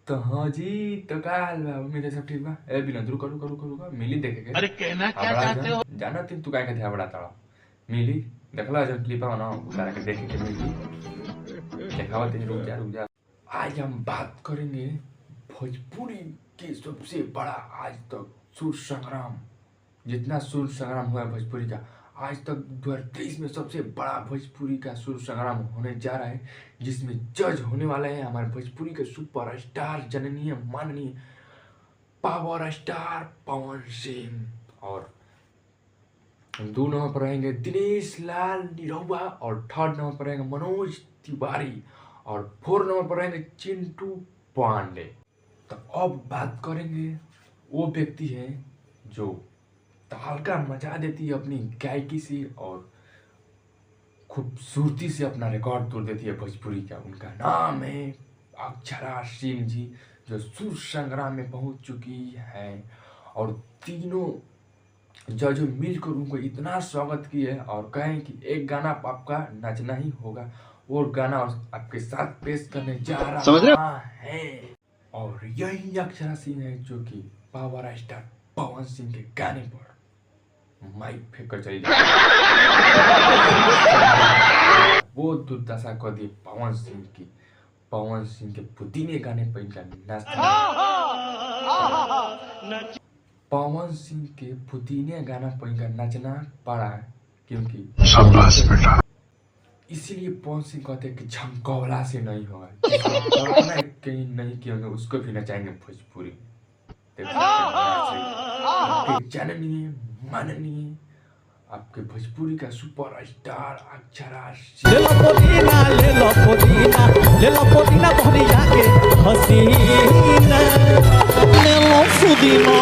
तो हाँ जी, तो का हाल बा? मेरे सब ठीक बा? ए बिना रुको रुको रुको रुको, मिली देखे के। अरे कहना क्या चाहते हो? जाना तू काय के थे बड़ा ताड़ा मिली देखला जब क्लिपा ना तारा के देखे के मिली देखावा ते रुक जा। आज हम बात करेंगे भोजपुरी के सबसे बड़ा आज तक सुर संग्राम, जितना सुर संग्राम हुआ है भोजपुरी का आज तक 2023 में सबसे बड़ा भोजपुरी का सुर संग्राम होने जा रहा है, जिसमें जज होने वाले हैं हमारे भोजपुरी के सुपरस्टार जननीय माननीय पावर स्टार पवन सिंह। और 2 नंबर पर रहेंगे दिनेश लाल निरहुआ और 3rd नंबर पर रहेंगे मनोज तिवारी और 4th नंबर पर रहेंगे चिंटू पांडे। तो अब बात करेंगे वो व्यक्ति है जो तहलका मचा देती है अपनी गायकी से और खूबसूरती से अपना रिकॉर्ड तोड़ देती है भोजपुरी का। उनका नाम है अक्षरा सिंह जी, जो सुर संग्राम में पहुंच चुकी है और तीनों जज मिलकर उनको इतना स्वागत किए और कहें कि एक गाना आपका नचना ही होगा। वो गाना आपके साथ पेश करने जा रहा है और यही अक्षरा सिंह है जो कि पावर स्टार पवन सिंह के गाने पर माइक फेंक कर चली जाती वो दुर्दशा कर दी पवन सिंह की। पवन सिंह के पुदीने गाने पर इनका नाचना, पवन सिंह के पुदीने गाना पर इनका नचना पड़ा है क्योंकि इसीलिए पवन सिंह कहते हैं कि झमकौला से नहीं होगा, कहीं नहीं किए होंगे उसको भी नचाएंगे भोजपुरी। जाननीय माननीय आपके भोजपुरी का सुपरस्टार अक्षरा सिंह। ले लो पुदीना भरिया के हसीना, ले लो पुदीना।